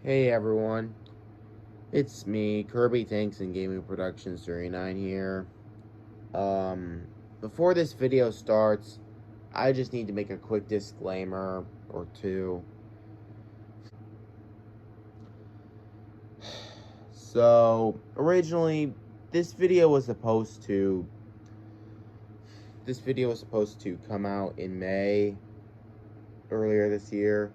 Hey everyone, it's me, Kirby Thanks and Gaming Productions 39 here. Before this video starts, I just need to make a quick disclaimer or two. So, originally, this video was supposed to come out in May, earlier this year,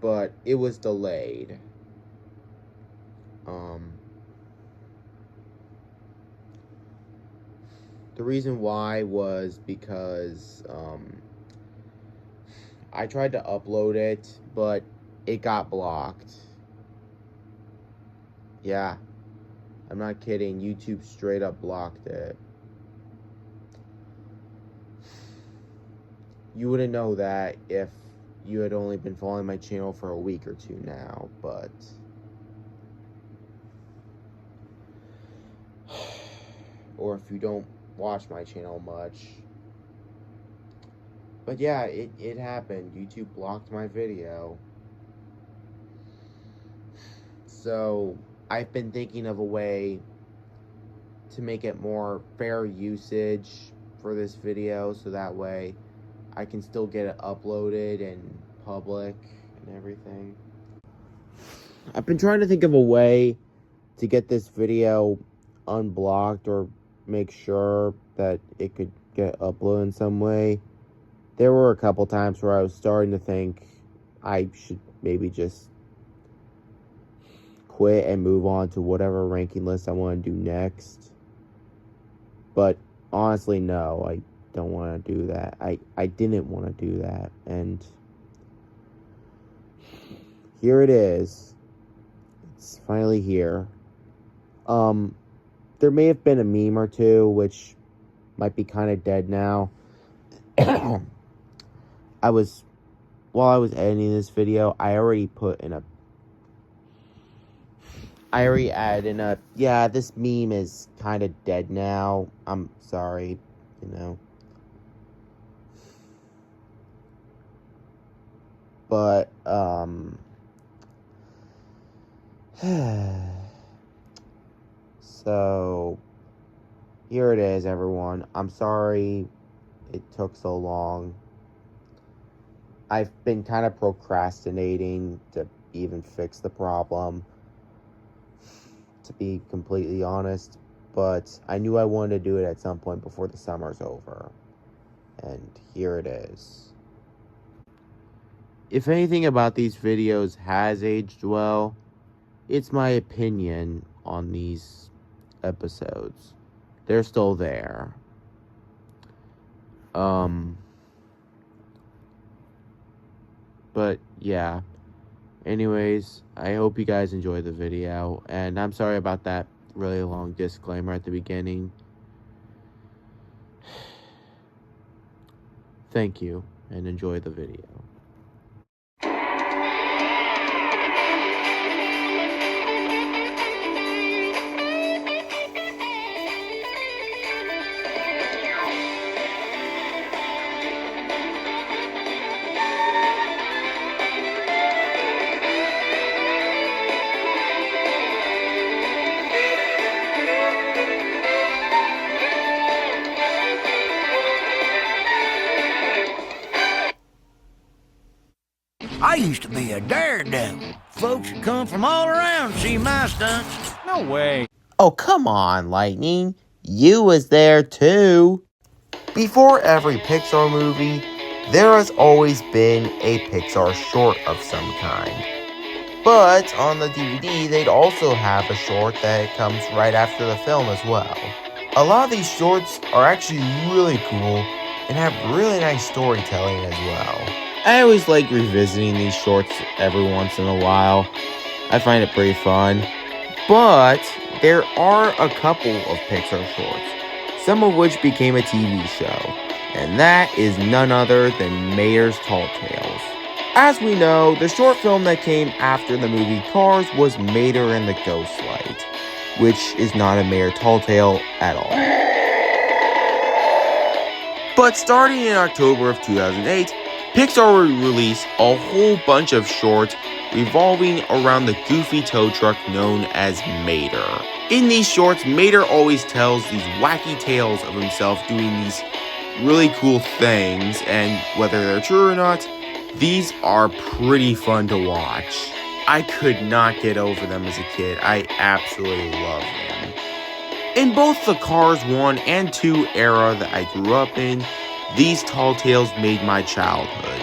but it was delayed. The reason why was because I tried to upload it, but it got blocked. Yeah, I'm not kidding. YouTube straight up blocked it. You wouldn't know that if you had only been following my channel for a week or two now, but or if you don't watch my channel much. But yeah, it happened. YouTube blocked my video. So I've been thinking of a way to make it more fair usage for this video, so that way I can still get it uploaded and public and everything. I've been trying to think of a way to get this video unblocked or make sure that it could get uploaded in some way. There were a couple times where I was starting to think I should maybe just quit and move on to whatever ranking list I want to do next. But honestly, no, I don't want to do that. I didn't want to do that, and here it is. It's finally here. There may have been a meme or two, which might be kind of dead now. While I was editing this video, I already added in a, yeah, this meme is kind of dead now. I'm sorry, But, so, here it is, everyone. I'm sorry it took so long. I've been kind of procrastinating to even fix the problem, to be completely honest, but I knew I wanted to do it at some point before the summer's over, and here it is. If anything about these videos has aged well, it's my opinion on these episodes. They're still there. But yeah. Anyways, I hope you guys enjoy the video, and I'm sorry about that really long disclaimer at the beginning. Thank you, and enjoy the video. I used to be a daredevil. Folks would come from all around to see my stunts. No way. Oh, come on, Lightning. You was there too. Before every Pixar movie, there has always been a Pixar short of some kind. But on the DVD, they'd also have a short that comes right after the film as well. A lot of these shorts are actually really cool and have really nice storytelling as well. I always like revisiting these shorts every once in a while. I find it pretty fun. But there are a couple of Pixar shorts, some of which became a TV show, and that is none other than Mater's Tall Tales. As we know, the short film that came after the movie Cars was Mater and the Ghost Light, which is not a Mater Tall Tale at all. But starting in October of 2008, Pixar will release a whole bunch of shorts revolving around the goofy tow truck known as Mater. In these shorts, Mater always tells these wacky tales of himself doing these really cool things, and whether they're true or not, these are pretty fun to watch. I could not get over them as a kid. I absolutely love them. In both the Cars 1 and 2 era that I grew up in, these tall tales made my childhood.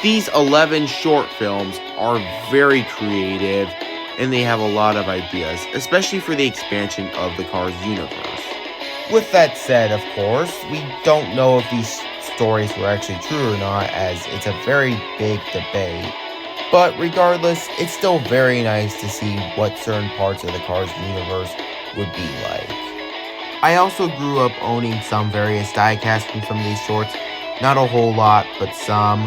These 11 short films are very creative, and they have a lot of ideas, especially for the expansion of the Cars universe. With that said, of course, we don't know if these stories were actually true or not, as it's a very big debate. But regardless, it's still very nice to see what certain parts of the Cars universe would be like. I also grew up owning some various die-casts from some of these shorts. Not a whole lot, but some.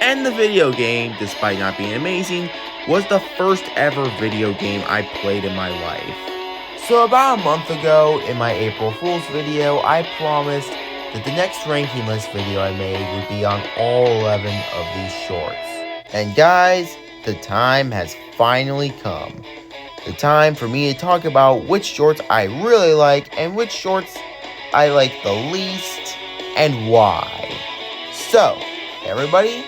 And the video game, despite not being amazing, was the first ever video game I played in my life. So about a month ago, in my April Fool's video, I promised that the next ranking list video I made would be on all 11 of these shorts. And guys, the time has finally come. The time for me to talk about which shorts I really like and which shorts I like the least and why. So, everybody,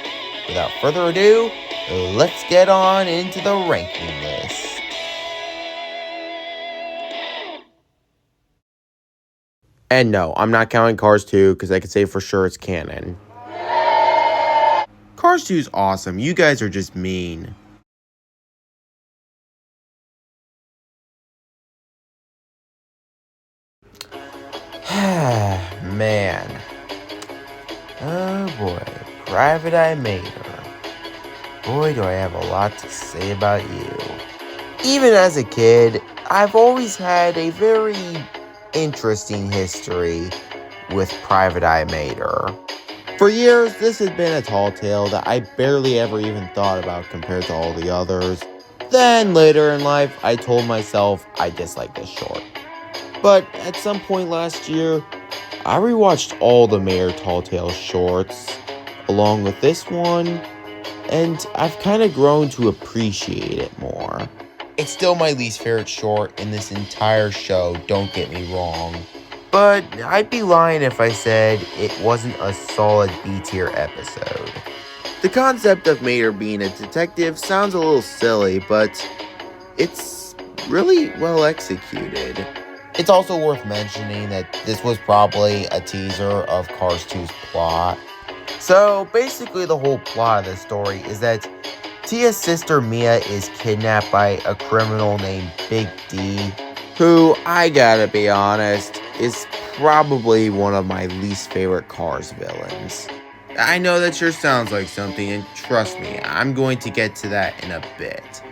without further ado, let's get on into the ranking list. And no, I'm not counting Cars 2 because I can say for sure it's canon. Cars 2 is awesome. You guys are just mean. Man. Oh boy. Private Eye Mater. Boy, do I have a lot to say about you. Even as a kid, I've always had a very interesting history with Private Eye Mater. For years, this had been a tall tale that I barely ever even thought about compared to all the others. Then later in life, I told myself I disliked this short. But at some point last year, I rewatched all the Mater Tall Tales shorts, along with this one, and I've kind of grown to appreciate it more. It's still my least favorite short in this entire show, don't get me wrong. But I'd be lying if I said it wasn't a solid B-tier episode. The concept of Mater being a detective sounds a little silly, but it's really well executed. It's also worth mentioning that this was probably a teaser of Cars 2's plot. So basically the whole plot of the story is that Tia's sister Mia is kidnapped by a criminal named Big D, who, I gotta be honest, is probably one of my least favorite Cars villains. I know that sure sounds like something, and trust me, I'm going to get to that in a bit.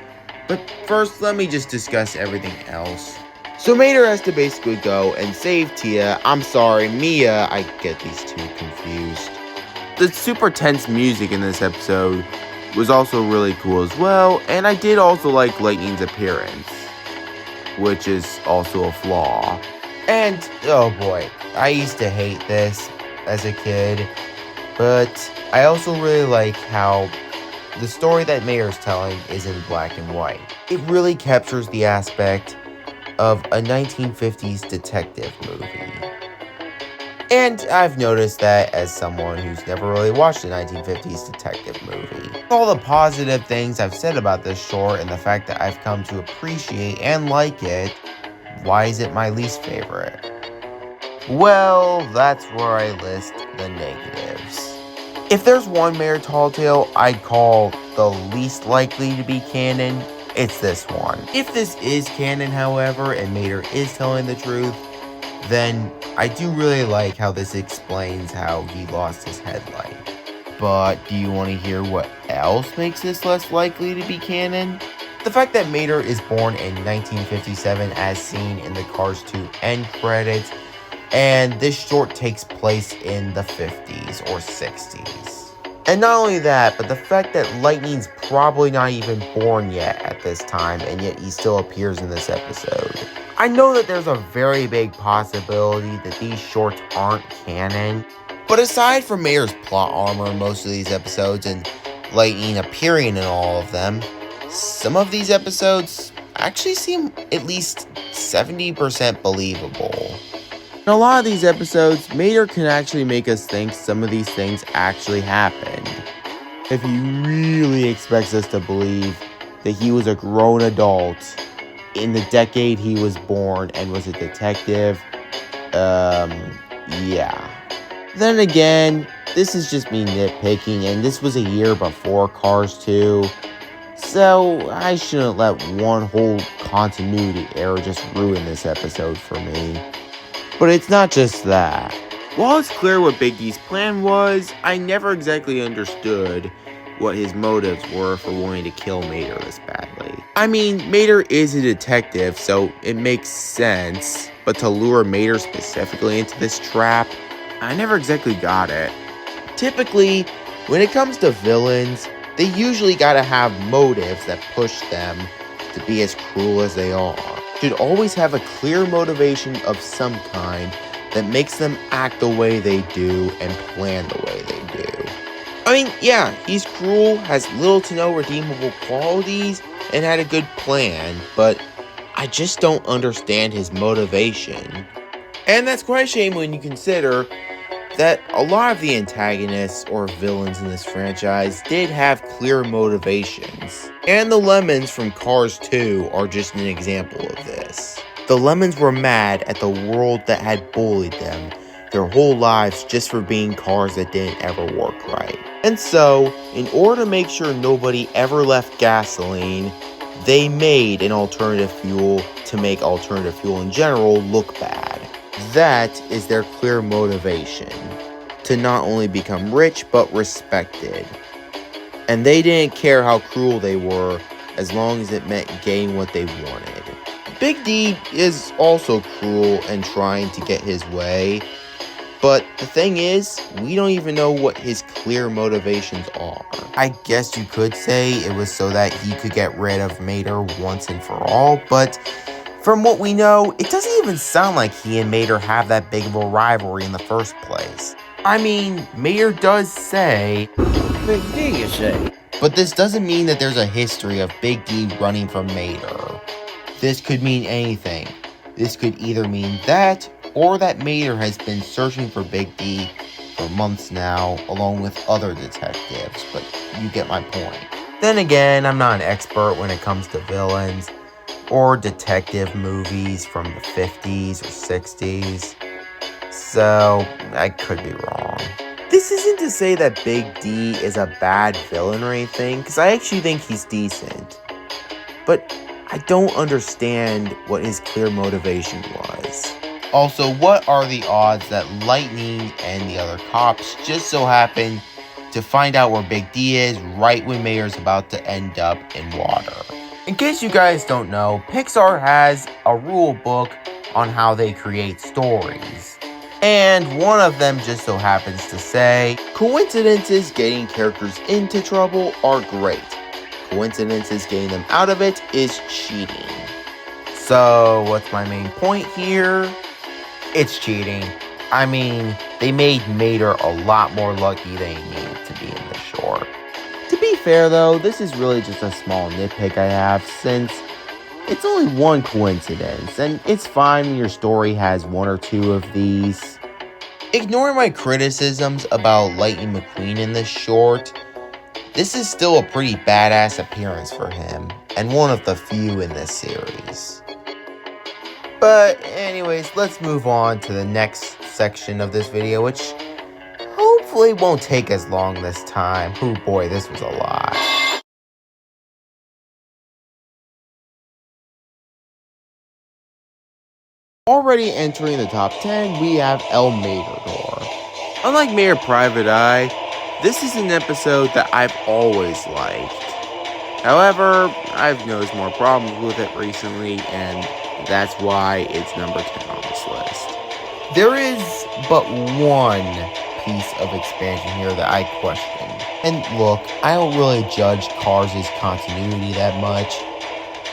But first, let me just discuss everything else. So Mater has to basically go and save Tia. I'm sorry, Mia. I get these two confused. The super tense music in this episode was also really cool as well, and I did also like Lightning's appearance, which is also a flaw. And, oh boy, I used to hate this as a kid, but I also really like how the story that Mater's telling is in black and white. It really captures the aspect of a 1950s detective movie. And I've noticed that as someone who's never really watched a 1950s detective movie. All the positive things I've said about this short and the fact that I've come to appreciate and like it, why is it my least favorite? Well, that's where I list the negatives. If there's one Mater Tall Tale I'd call the least likely to be canon, it's this one. If this is canon, however, and Mater is telling the truth, then I do really like how this explains how he lost his headlight. But do you want to hear what else makes this less likely to be canon? The fact that Mater is born in 1957 as seen in the Cars 2 end credits, and this short takes place in the 50s or 60s. And not only that, but the fact that Lightning's probably not even born yet at this time, and yet he still appears in this episode. I know that there's a very big possibility that these shorts aren't canon, But aside from Mater's plot armor in most of these episodes and Lightning appearing in all of them, some of these episodes actually seem at least 70% believable. In a lot of these episodes, Mater can actually make us think some of these things actually happened. If he really expects us to believe that he was a grown adult in the decade he was born and was a detective, yeah. Then again, this is just me nitpicking, and this was a year before Cars 2, so I shouldn't let one whole continuity error just ruin this episode for me. But it's not just that. While it's clear what Big D's plan was, I never exactly understood what his motives were for wanting to kill Mater this badly. I mean, Mater is a detective, so it makes sense, but to lure Mater specifically into this trap, I never exactly got it. Typically, when it comes to villains, they usually gotta have motives that push them to be as cruel as they are. Should always have a clear motivation of some kind that makes them act the way they do and plan the way they do. I mean, yeah, he's cruel, has little to no redeemable qualities, and had a good plan, but I just don't understand his motivation. And that's quite a shame when you consider that a lot of the antagonists or villains in this franchise did have clear motivations. And the Lemons from Cars 2 are just an example of this. The Lemons were mad at the world that had bullied them their whole lives just for being cars that didn't ever work right. And so, in order to make sure nobody ever left gasoline, they made an alternative fuel to make alternative fuel in general look bad. That is their clear motivation, to not only become rich, but respected. And they didn't care how cruel they were, as long as it meant getting what they wanted. Big D is also cruel and trying to get his way, but the thing is, we don't even know what his clear motivations are. I guess you could say it was so that he could get rid of Mater once and for all, but from what we know, it doesn't even sound like he and Mater have that big of a rivalry in the first place. I mean, Mater does say, Big D, you say? but this doesn't mean that there's a history of Big D running from Mater. This could mean anything. This could either mean that, or that Mater has been searching for Big D for months now, along with other detectives, but you get my point. Then again, I'm not an expert when it comes to villains or detective movies from the 50s or 60s, so I could be wrong. This isn't to say that Big D is a bad villain or anything, because I actually think he's decent, but I don't understand what his clear motivation was. Also, what are the odds that Lightning and the other cops just so happen to find out where Big D is right when Mater's about to end up in water? In case you guys don't know, Pixar has a rule book on how they create stories. And one of them just so happens to say, coincidences getting characters into trouble are great. Coincidences getting them out of it is cheating. So, what's my main point here? It's cheating. I mean, they made Mater a lot more lucky than he needed to be in the short. To be fair though, this is really just a small nitpick I have, since it's only one coincidence, and it's fine when your story has one or two of these. Ignoring my criticisms about Lightning McQueen in this short, this is still a pretty badass appearance for him, and one of the few in this series. But anyways, let's move on to the next section of this video, which hopefully won't take as long this time. Oh boy, this was a lot. Already entering the top 10, we have El Matador. Unlike Mayor Private Eye, this is an episode that I've always liked. However, I've noticed more problems with it recently, and that's why it's number 10 on this list. There is but one piece of expansion here that I question. And look, I don't really judge Cars' continuity that much,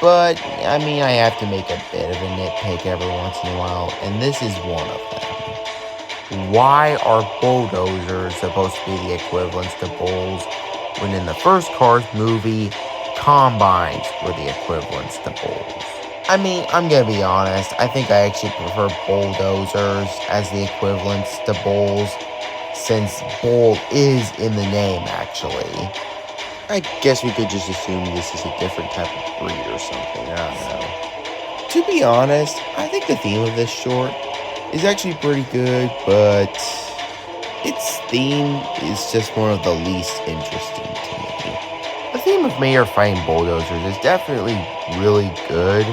but I mean, I have to make a bit of a nitpick every once in a while, and this is one of them. why are bulldozers supposed to be the equivalents to bulls, when in the first Cars movie, combines were the equivalents to bulls? I mean, I'm gonna be honest, I think I actually prefer bulldozers as the equivalents to bulls, since bull is in the name, actually. I guess we could just assume this is a different type of breed or something, I don't know. To be honest, I think the theme of this short is actually pretty good, but its theme is just one of the least interesting to me. The theme of Mayor fighting bulldozers is definitely really good,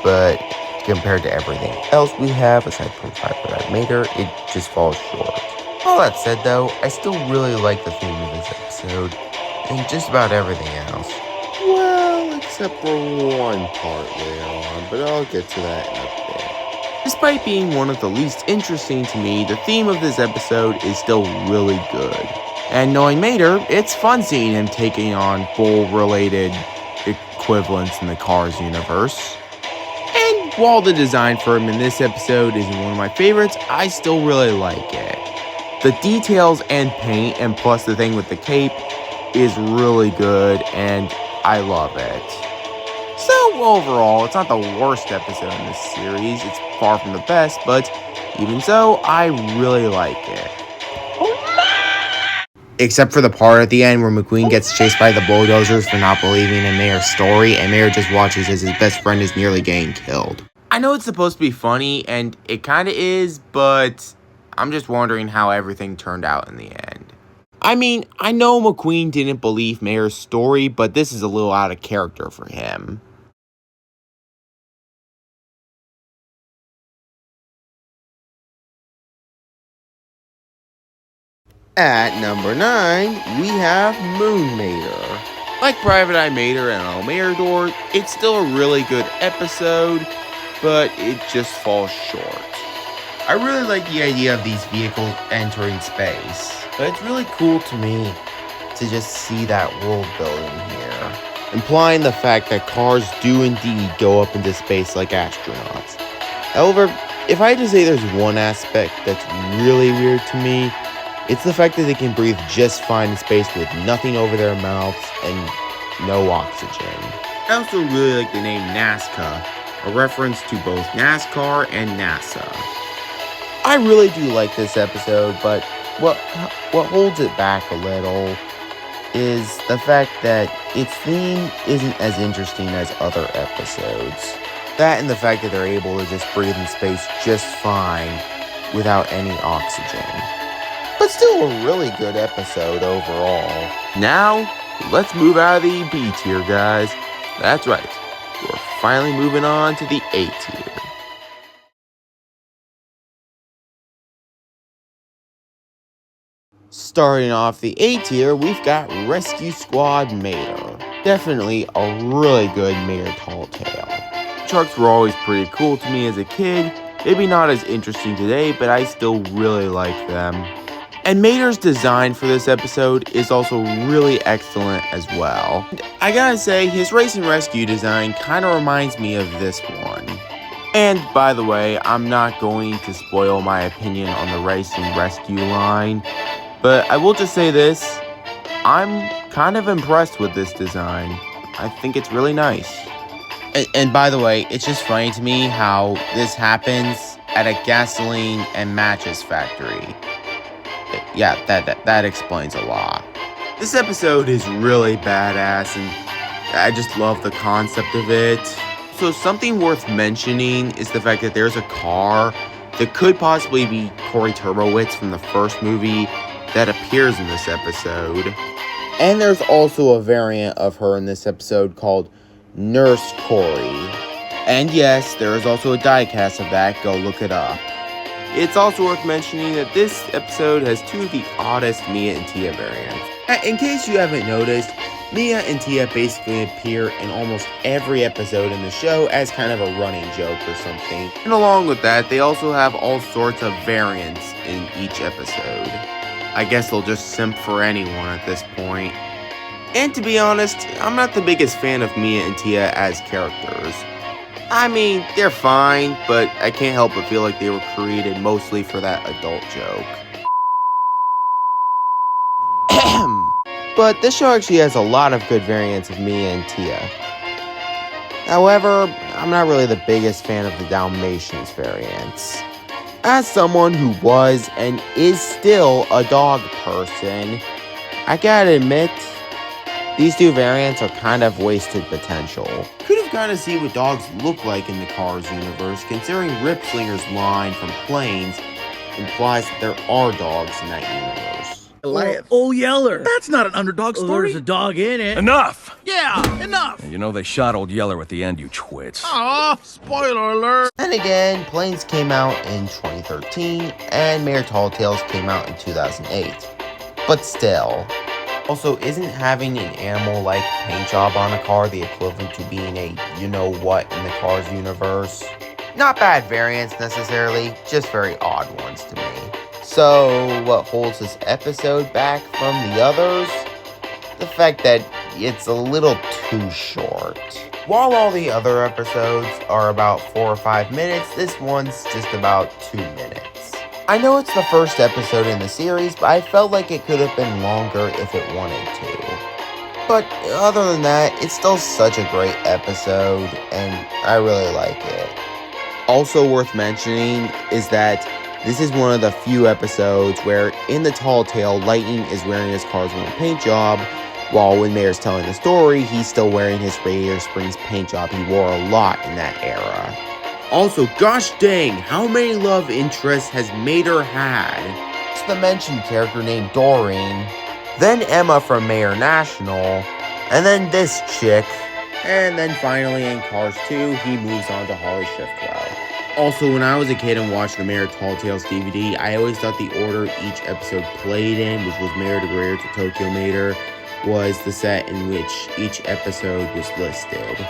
but compared to everything else we have aside from Five Mater, it just falls short. All that said though, I still really like the theme of this episode, and just about everything else. Well, except for one part later on, but I'll get to that in a bit. Despite being one of the least interesting to me, the theme of this episode is still really good. And knowing Mater, it's fun seeing him taking on bull-related equivalents in the Cars universe. And while the design for him in this episode isn't one of my favorites, I still really like it. The details and paint, and plus the thing with the cape, is really good, and I love it. So overall, it's not the worst episode in this series, it's far from the best, but even so, I really like it. Except for the part at the end where McQueen gets chased by the bulldozers for not believing in Mayor's story, and Mayor just watches as his best friend is nearly getting killed. I know it's supposed to be funny, and it kinda is, but I'm just wondering how everything turned out in the end. I mean, I know McQueen didn't believe Mayor's story, but this is a little out of character for him. At number 9, we have Moon Mater. Like Private Eye Mater and El Mayor, it's still a really good episode, but it just falls short. I really like the idea of these vehicles entering space, but it's really cool to me to just see that world building here, implying the fact that cars do indeed go up into space like astronauts. However, if I had to say there's one aspect that's really weird to me, it's the fact that they can breathe just fine in space with nothing over their mouths and no oxygen. I also really like the name NASCAR, a reference to both NASCAR and NASA. I really do like this episode, but what holds it back a little is the fact that its theme isn't as interesting as other episodes. That and the fact that they're able to just breathe in space just fine without any oxygen. But still a really good episode overall. Now, let's move out of the B tier, guys. That's right, we're finally moving on to the A tier. Starting off the A tier, we've got Rescue Squad Mater. Definitely a really good Mater tall tale. Trucks were always pretty cool to me as a kid. Maybe not as interesting today, but I still really like them. And Mater's design for this episode is also really excellent as well. I gotta say, his race and rescue design kinda reminds me of this one. And by the way, I'm not going to spoil my opinion on the race and rescue line, but I will just say this, I'm kind of impressed with this design. I think it's really nice. And by the way, it's just funny to me how this happens at a gasoline and matches factory. Yeah, that explains a lot. This episode is really badass, and I just love the concept of it. So something worth mentioning is the fact that there's a car that could possibly be Corey Turbowitz from the first movie that appears in this episode. And there's also a variant of her in this episode called Nurse Corey. And yes, there is also a diecast of that, go look it up. It's also worth mentioning that this episode has two of the oddest Mia and Tia variants. In case you haven't noticed, Mia and Tia basically appear in almost every episode in the show as kind of a running joke or something. And along with that, they also have all sorts of variants in each episode. I guess they'll just simp for anyone at this point. And to be honest, I'm not the biggest fan of Mia and Tia as characters. I mean, they're fine, but I can't help but feel like they were created mostly for that adult joke. But this show actually has a lot of good variants of Mia and Tia. However, I'm not really the biggest fan of the Dalmatians variants. As someone who was and is still a dog person, I gotta admit, these two variants are kind of wasted potential. Could have gotten to see what dogs look like in the Cars universe, considering Rip Slinger's line from Planes implies that there are dogs in that universe. Oh, Yeller. That's not an underdog story. There's a dog in it. Enough! Yeah, enough. You know they shot old Yeller at the end, you twits. Aw, spoiler alert. And again, Planes came out in 2013, and Mayor Tall Tales came out in 2008. But still. Also, isn't having an animal-like paint job on a car the equivalent to being a you-know-what in the Cars universe? Not bad variants necessarily, just very odd ones to me. So, what holds this episode back from the others? The fact that it's a little too short. While all the other episodes are about 4 or 5 minutes, this one's just about 2 minutes. I know it's the first episode in the series, but I felt like it could have been longer if it wanted to. But other than that, it's still such a great episode, and I really like it. Also worth mentioning is that this is one of the few episodes where in the Tall Tale, Lightning is wearing his Cars 1 paint job, while when Mayor's telling the story, he's still wearing his Radiator Springs paint job he wore a lot in that era. Also, gosh dang, how many love interests has Mater had? Just the mentioned character named Doreen, then Emma from Mayor National, and then this chick, and then finally in Cars 2, he moves on to Holly Shiftwell. Also, when I was a kid and watched the Mayor Tall Tales DVD, I always thought the order each episode played in, which was Mayor to Greer to Tokyo Mater, was the set in which each episode was listed.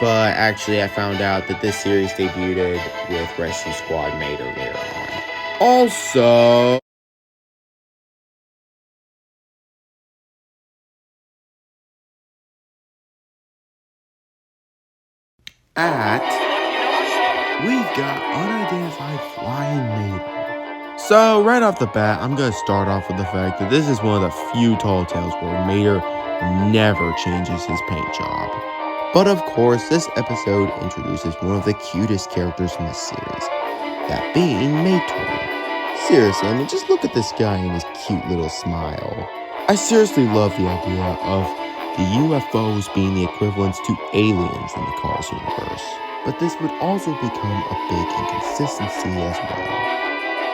But actually, I found out that this series debuted with Rescue Squad Mater later on. Also, we've got unidentified flying Mater. So, right off the bat, I'm going to start off with the fact that this is one of the few Tall Tales where Mater never changes his paint job. But of course, this episode introduces one of the cutest characters in the series, that being Mater. Seriously, I mean, just look at this guy and his cute little smile. I seriously love the idea of the UFOs being the equivalents to aliens in the Cars universe. But this would also become a big inconsistency as well.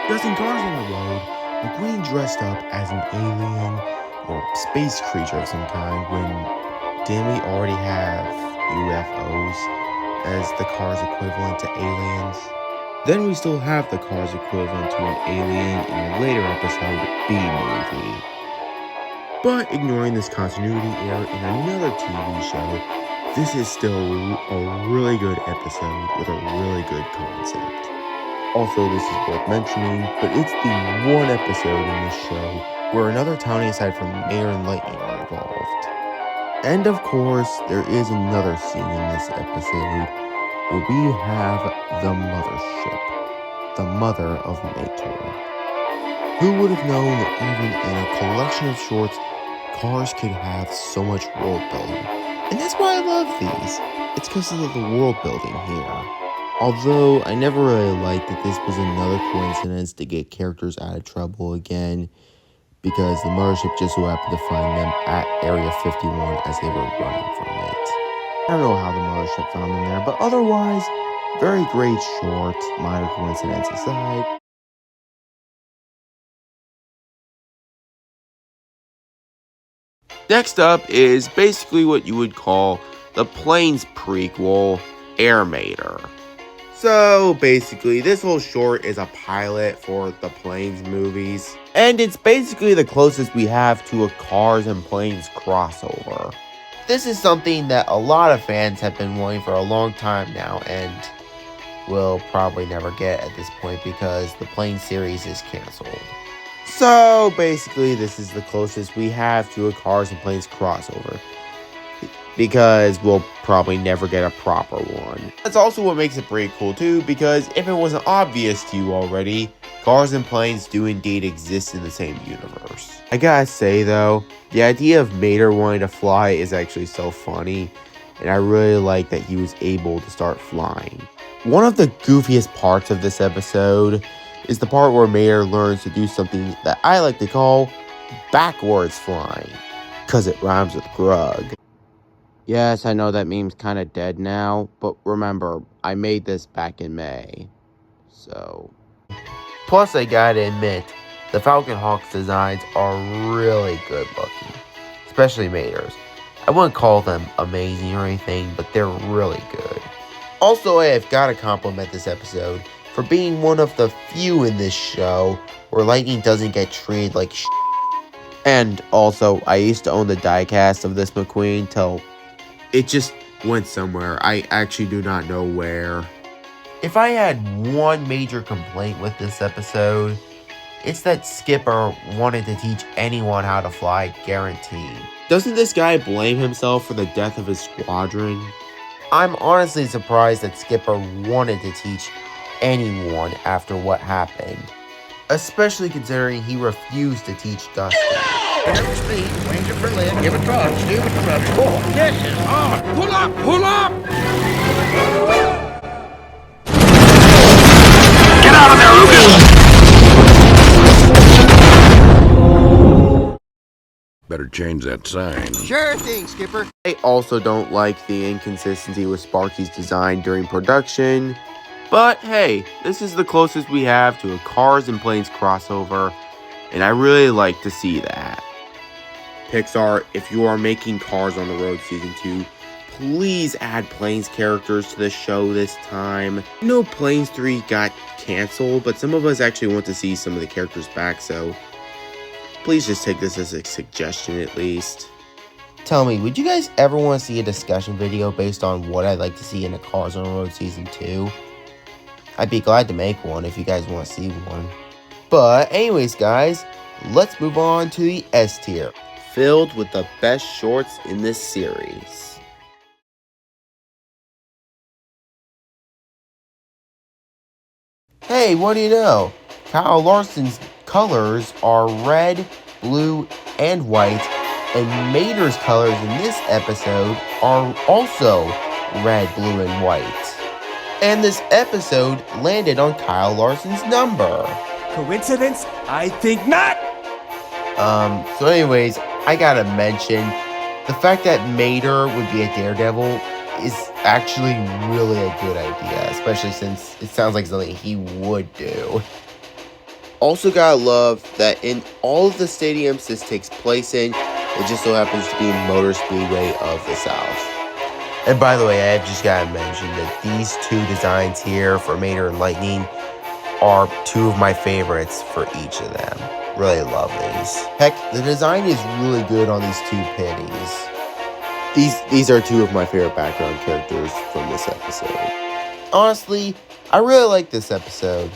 Because in Cars on the Road, McQueen dressed up as an alien or space creature of some kind when didn't we already have UFOs as the Cars equivalent to aliens? Then we still have the Cars equivalent to an alien in a later episode, B-movie. But ignoring this continuity error in another TV show, this is still a really good episode with a really good concept. Also, this is worth mentioning, but it's the one episode in this show where another townie aside from Mayor and Lightning are involved. And of course, there is another scene in this episode where we have the mothership, the mother of Mater. Who would have known that even in a collection of shorts, Cars could have so much world building? And that's why I love these. It's because of the world building here. Although, I never really liked that this was another coincidence to get characters out of trouble again, because the mothership just so happened to find them at Area 51 as they were running from it. I don't know how the mothership found them there, but otherwise, very great short, minor coincidence aside. Next up is basically what you would call the Planes prequel, Air Mater. So basically, this whole short is a pilot for the Planes movies. And it's basically the closest we have to a Cars and Planes crossover. This is something that a lot of fans have been wanting for a long time now and will probably never get at this point because the Planes series is canceled. So basically, this is the closest we have to a Cars and Planes crossover. because we'll probably never get a proper one. That's also what makes it pretty cool too, because if it wasn't obvious to you already, cars and planes do indeed exist in the same universe. I gotta say though, the idea of Mater wanting to fly is actually so funny, and I really like that he was able to start flying. One of the goofiest parts of this episode is the part where Mater learns to do something that I like to call backwards flying, cause it rhymes with grug. Yes, I know that meme's kinda dead now, but remember, I made this back in May, so. Plus, I gotta admit, the Falcon Hawk's designs are really good looking, especially Mater's. I wouldn't call them amazing or anything, but they're really good. Also, I have gotta compliment this episode for being one of the few in this show where lightning doesn't get treated like shit. And also, I used to own the diecast of this McQueen till it just went somewhere. I actually do not know where. If I had one major complaint with this episode, it's that Skipper wanted to teach anyone how to fly, guaranteed. Doesn't this guy blame himself for the death of his squadron? I'm honestly surprised that Skipper wanted to teach anyone after what happened, especially considering he refused to teach Dustin. Every speed, wings are for lift, give a tug, stupid rubber. Oh, this is hard. Pull up, pull up! Get out of there, Lucas! Better change that sign. Sure thing, Skipper. I also don't like the inconsistency with Sparky's design during production, but hey, this is the closest we have to a Cars and Planes crossover, and I really like to see that. Pixar, if you are making Cars on the Road Season 2, please add Planes characters to the show this time. I know Planes 3 got canceled, but some of us actually want to see some of the characters back, so please just take this as a suggestion at least. Tell me, would you guys ever want to see a discussion video based on what I'd like to see in a Cars on the Road Season 2? I'd be glad to make one if you guys want to see one. But anyways guys, let's move on to the S tier, filled with the best shorts in this series. Hey, what do you know? Kyle Larson's colors are red, blue, and white, and Mater's colors in this episode are also red, blue, and white. And this episode landed on Kyle Larson's number. Coincidence? I think not. So anyways, I gotta mention, the fact that Mater would be a daredevil is actually really a good idea, especially since it sounds like something he would do. Also gotta love that in all of the stadiums this takes place in, it just so happens to be Motor Speedway of the South. And by the way, I have just gotta mention that these two designs here for Mater and Lightning are two of my favorites for each of them. Really love these. Heck, the design is really good on these two pennies. These are two of my favorite background characters from this episode. Honestly, I really like this episode.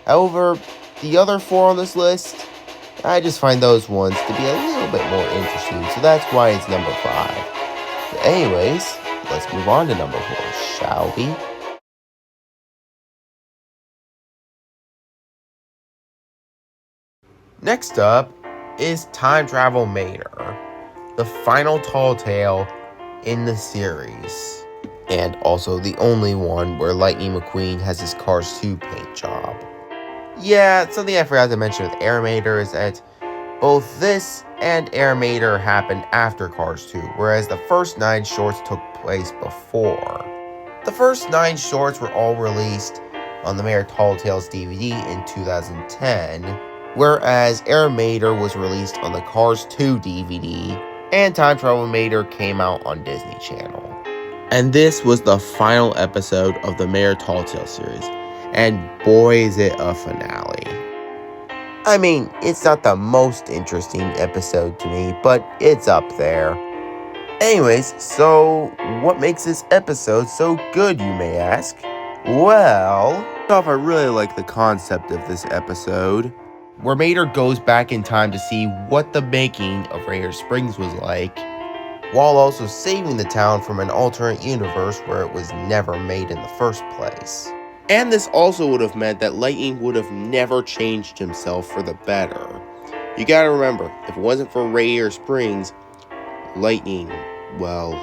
However, the other four on this list, I just find those ones to be a little bit more interesting, so that's why it's number 5. But anyways, let's move on to number 4, shall we? Next up is Time Travel Mater, the final tall tale in the series, and also the only one where Lightning McQueen has his Cars 2 paint job. Yeah, something I forgot to mention with Air Mater is that both this and Air Mater happened after Cars 2, whereas the first 9 shorts took place before. The first 9 shorts were all released on the Mater Tall Tales DVD in 2010, whereas Air Mater was released on the Cars 2 DVD, and Time Travel Mater came out on Disney Channel. And this was the final episode of the Mater Tall Tales series, and boy is it a finale. I mean, it's not the most interesting episode to me, but it's up there. Anyways, so what makes this episode so good, you may ask? Well, I really like the concept of this episode, where Mater goes back in time to see what the making of Radiator Springs was like, while also saving the town from an alternate universe where it was never made in the first place. And this also would have meant that Lightning would have never changed himself for the better. You gotta remember, if it wasn't for Radiator Springs, Lightning, well,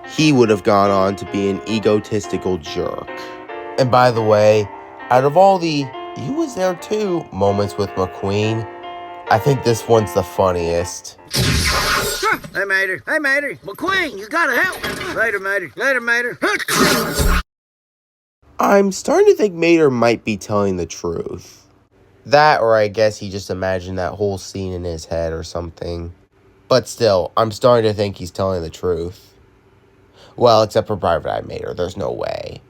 he would have gone on to be an egotistical jerk. And by the way, out of all the "you was there too" moments with McQueen, I think this one's the funniest. Hey, Mater. Hey, Mater. McQueen, you gotta help me. Later, Mater. Later, Mater. I'm starting to think Mater might be telling the truth. That, or I guess he just imagined that whole scene in his head or something. But still, I'm starting to think he's telling the truth. Well, except for Private Eye Mater, there's no way.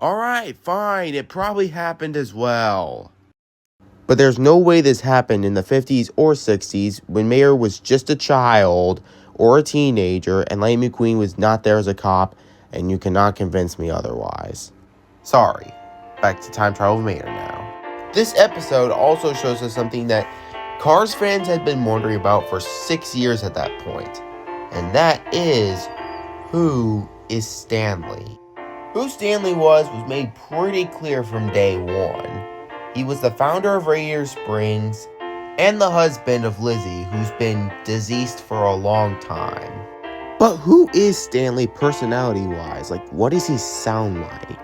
Alright, fine, it probably happened as well. But there's no way this happened in the 50s or 60s when Mater was just a child or a teenager and Lightning McQueen was not there as a cop, and you cannot convince me otherwise. Sorry, back to Time Travel Mater now. This episode also shows us something that Cars fans had been wondering about for 6 years at that point, and that is, who is Stanley? Who Stanley was made pretty clear from day one. He was the founder of Radiator Springs and the husband of Lizzie, who's been deceased for a long time. But who is Stanley personality-wise? Like, what does he sound like?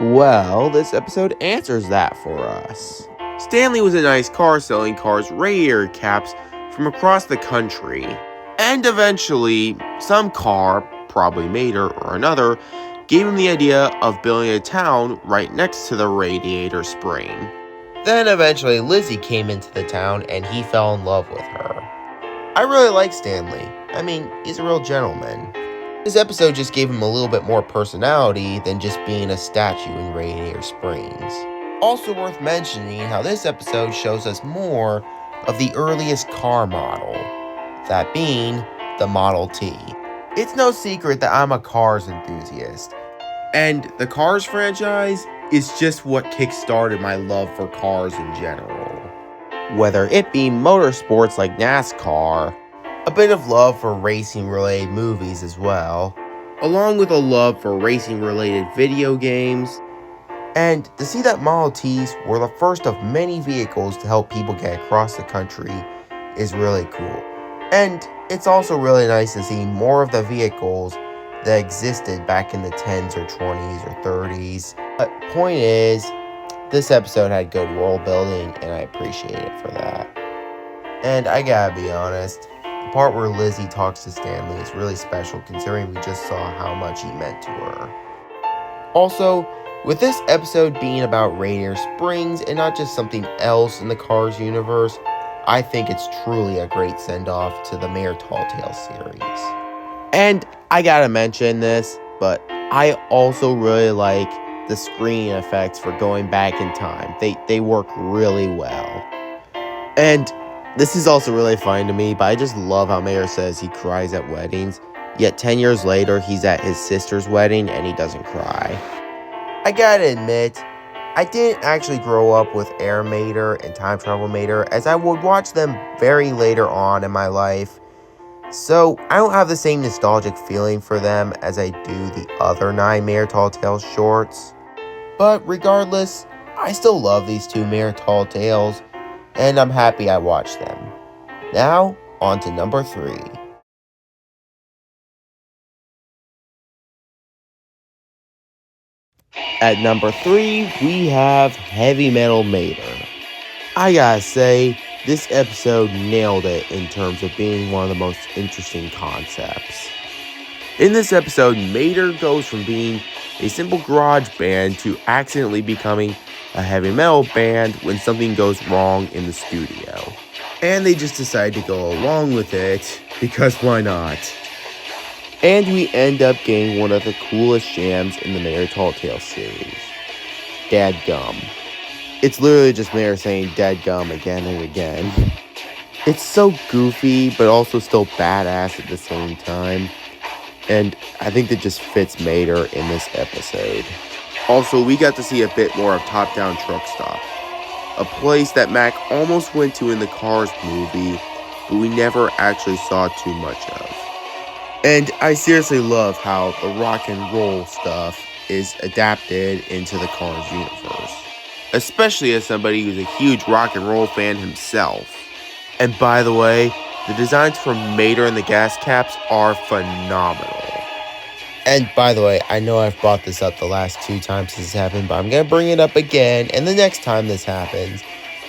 Well, this episode answers that for us. Stanley was a nice car selling cars radiator caps from across the country. And eventually, some car, probably Mater or another, gave him the idea of building a town right next to the Radiator Spring. Then eventually Lizzie came into the town and he fell in love with her. I really like Stanley. I mean, he's a real gentleman. This episode just gave him a little bit more personality than just being a statue in Radiator Springs. Also worth mentioning how this episode shows us more of the earliest car model, that being the Model T. It's no secret that I'm a Cars enthusiast, and the Cars franchise is just what kick-started my love for cars in general. Whether it be motorsports like NASCAR, a bit of love for racing-related movies as well, along with a love for racing-related video games, and to see that Model Ts were the first of many vehicles to help people get across the country is really cool. And it's also really nice to see more of the vehicles that existed back in the 10s or 20s or 30s. But point is, this episode had good world building and I appreciate it for that. And I gotta be honest, the part where Lizzie talks to Stanley is really special considering we just saw how much he meant to her. Also, with this episode being about Radiator Springs and not just something else in the Cars universe, I think it's truly a great send-off to the Mayor Talltale series. And I gotta mention this, but I also really like the screen effects for going back in time. They work really well. And this is also really funny to me, but I just love how Mayor says he cries at weddings, yet 10 years later he's at his sister's wedding and he doesn't cry. I gotta admit, I didn't actually grow up with Air Mater and Time Travel Mater, as I would watch them very later on in my life, so I don't have the same nostalgic feeling for them as I do the other 9 Mayor Talltales shorts. But regardless, I still love these 2 Mayor Talltales, and I'm happy I watched them. Now, on to number 3. At number 3, we have Heavy Metal Mater. I gotta say, this episode nailed it in terms of being one of the most interesting concepts. In this episode, Mater goes from being a simple garage band to accidentally becoming a heavy metal band when something goes wrong in the studio. And they just decide to go along with it, because why not? And we end up getting one of the coolest jams in the Mayor Talltale series, Dadgum. It's literally just Mayor saying Dadgum again and again. It's so goofy, but also still badass at the same time. And I think that just fits Mater in this episode. Also, we got to see a bit more of Top Down Truck Stop. a place that Mac almost went to in the Cars movie, but we never actually saw too much of. And I seriously love how the rock and roll stuff is adapted into the Cars universe, especially as somebody who's a huge rock and roll fan himself. And by the way, the designs for Mater and the gas caps are phenomenal. And by the way, I know I've brought this up the last 2 times this happened, but I'm going to bring it up again and the next time this happens,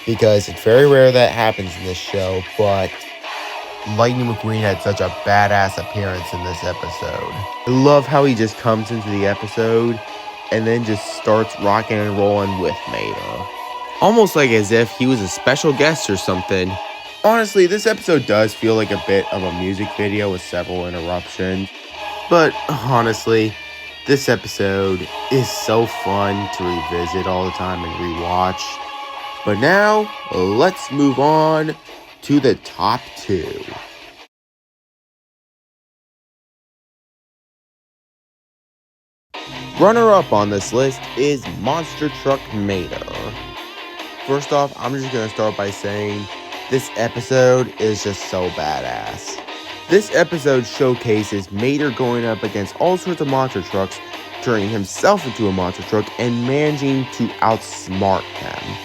because it's very rare that happens in this show, but Lightning McQueen had such a badass appearance in this episode. I love how he just comes into the episode and then just starts rocking and rolling with Mater, almost like as if he was a special guest or something. Honestly, this episode does feel like a bit of a music video with several interruptions. But honestly, this episode is so fun to revisit all the time and rewatch. But now, let's move on to the top 2. Runner-up on this list is Monster Truck Mater. First off, I'm just going to start by saying this episode is just so badass. This episode showcases Mater going up against all sorts of monster trucks, turning himself into a monster truck, and managing to outsmart them.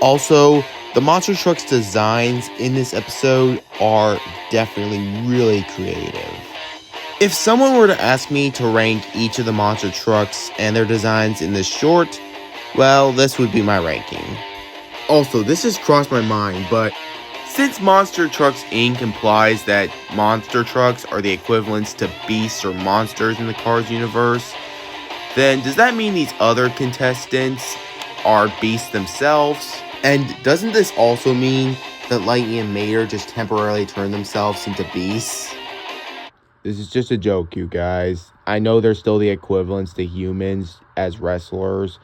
Also, the monster trucks designs in this episode are definitely really creative. If someone were to ask me to rank each of the monster trucks and their designs in this short, well, this would be my ranking. Also, this has crossed my mind, but since Monster Trucks Inc. implies that monster trucks are the equivalents to beasts or monsters in the Cars universe, then does that mean these other contestants are beasts themselves? And doesn't this also mean that Lightning and Mater just temporarily turn themselves into beasts? This is just a joke, you guys. I know they're still the equivalents to humans as wrestlers,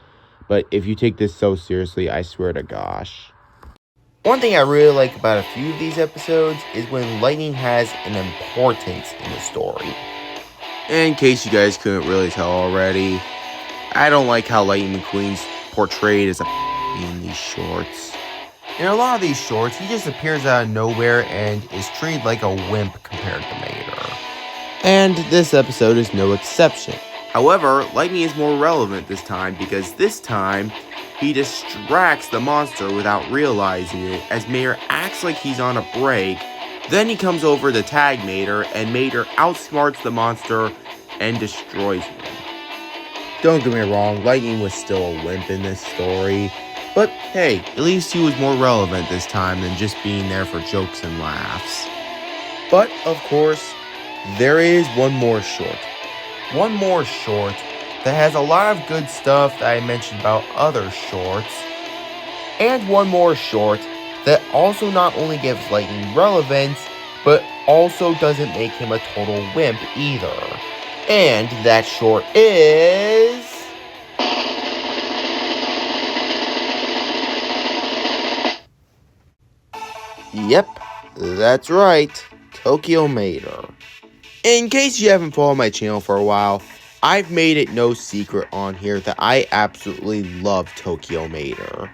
but if you take this so seriously, I swear to gosh. One thing I really like about a few of these episodes is when Lightning has an importance in the story. In case you guys couldn't really tell already, I don't like how Lightning McQueen's portrayed as a in these shorts. In a lot of these shorts, he just appears out of nowhere and is treated like a wimp compared to Mater. And this episode is no exception. However, Lightning is more relevant this time because this time, he distracts the monster without realizing it as Mater acts like he's on a break. Then he comes over to tag Mater and Mater outsmarts the monster and destroys him. Don't get me wrong, Lightning was still a wimp in this story, but hey, at least he was more relevant this time than just being there for jokes and laughs. But of course, there is one more short. One more short that has a lot of good stuff that I mentioned about other shorts, and one more short that also not only gives Lightning relevance, but also doesn't make him a total wimp either. And that short is... Yep, that's right, Tokyo Mater. In case you haven't followed my channel for a while, I've made it no secret on here that I absolutely love Tokyo Mater.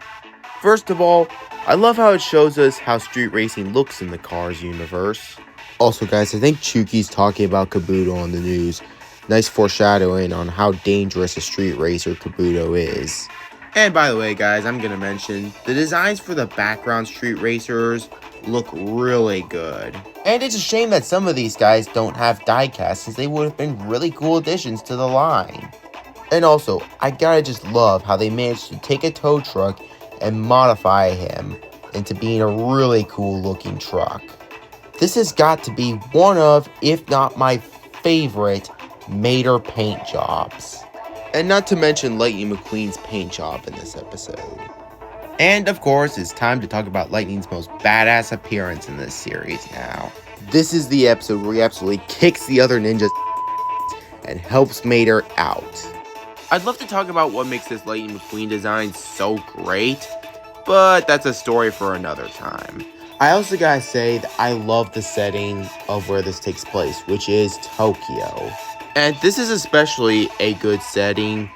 First of all, I love how it shows us how street racing looks in the Cars universe. Also guys, I think Chuki's talking about Kabuto on the news. Nice foreshadowing on how dangerous a street racer Kabuto is. And by the way guys, I'm going to mention, the designs for the background street racers look really good. And it's a shame that some of these guys don't have diecast, since they would have been really cool additions to the line. And also, I gotta just love how they managed to take a tow truck and modify him into being a really cool looking truck. This has got to be one of, if not my favorite, Mater paint jobs. And not to mention Lightning McQueen's paint job in this episode. And of course, it's time to talk about Lightning's most badass appearance in this series now. This is the episode where he absolutely kicks the other ninjas and helps Mater out. I'd love to talk about what makes this Lightning McQueen design so great, but that's a story for another time. I also gotta say that I love the setting of where this takes place, which is Tokyo. And this is especially a good setting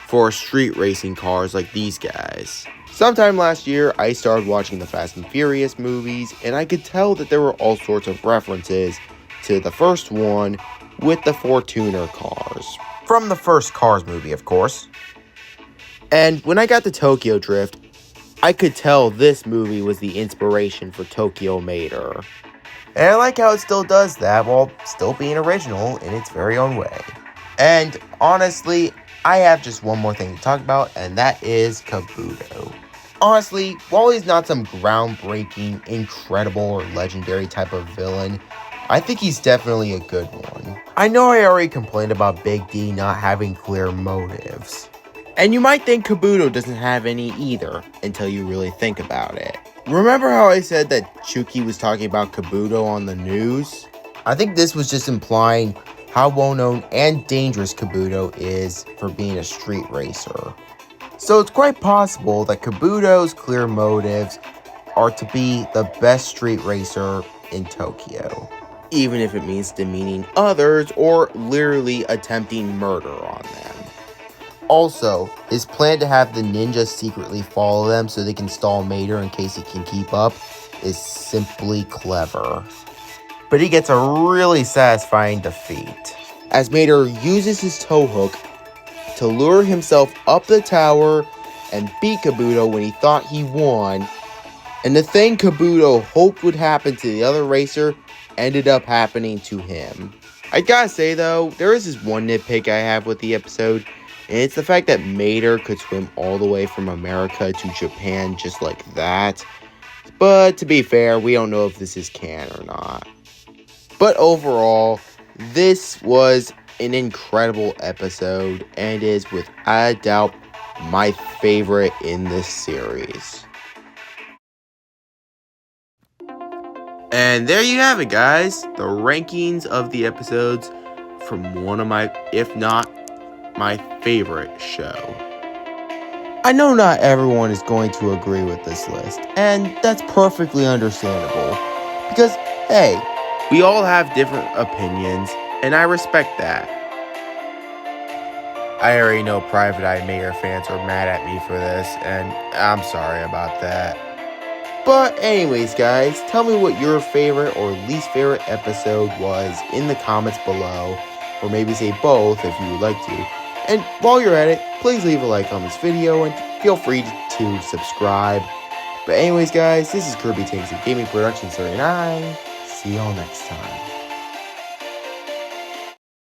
for street racing cars like these guys. Sometime last year, I started watching the Fast and Furious movies, and I could tell that there were all sorts of references to the first one with the Fortuner cars. From the first Cars movie, of course. And when I got to Tokyo Drift, I could tell this movie was the inspiration for Tokyo Mater. And I like how it still does that while still being original in its very own way. And honestly, I have just one more thing to talk about, and that is Kabuto. Honestly, while he's not some groundbreaking, incredible, or legendary type of villain, I think he's definitely a good one. I know I already complained about Big D not having clear motives. And you might think Kabuto doesn't have any either, until you really think about it. Remember how I said that Chuki was talking about Kabuto on the news? I think this was just implying how well-known and dangerous Kabuto is for being a street racer. So it's quite possible that Kabuto's clear motives are to be the best street racer in Tokyo, even if it means demeaning others or literally attempting murder on them. Also, his plan to have the ninjas secretly follow them so they can stall Mater in case he can keep up is simply clever. But he gets a really satisfying defeat, as Mater uses his tow hook to lure himself up the tower and beat Kabuto when he thought he won, and the thing Kabuto hoped would happen to the other racer ended up happening to him. I gotta say though, there is this one nitpick I have with the episode, and it's the fact that Mater could swim all the way from America to Japan just like that. But to be fair, we don't know if this is canon or not. But overall, this was an incredible episode and is without a doubt my favorite in this series. And there you have it, guys. The rankings of the episodes from one of my, if not my favorite show. I know not everyone is going to agree with this list, and that's perfectly understandable. Because, hey, we all have different opinions, and I respect that. I already know Private Eye Mater fans are mad at me for this, and I'm sorry about that. But anyways, guys, tell me what your favorite or least favorite episode was in the comments below, or maybe say both if you would like to. And while you're at it, please leave a like on this video and feel free to subscribe. But anyways, guys, this is Kirby Takes It Gaming Productions, and I see y'all next time.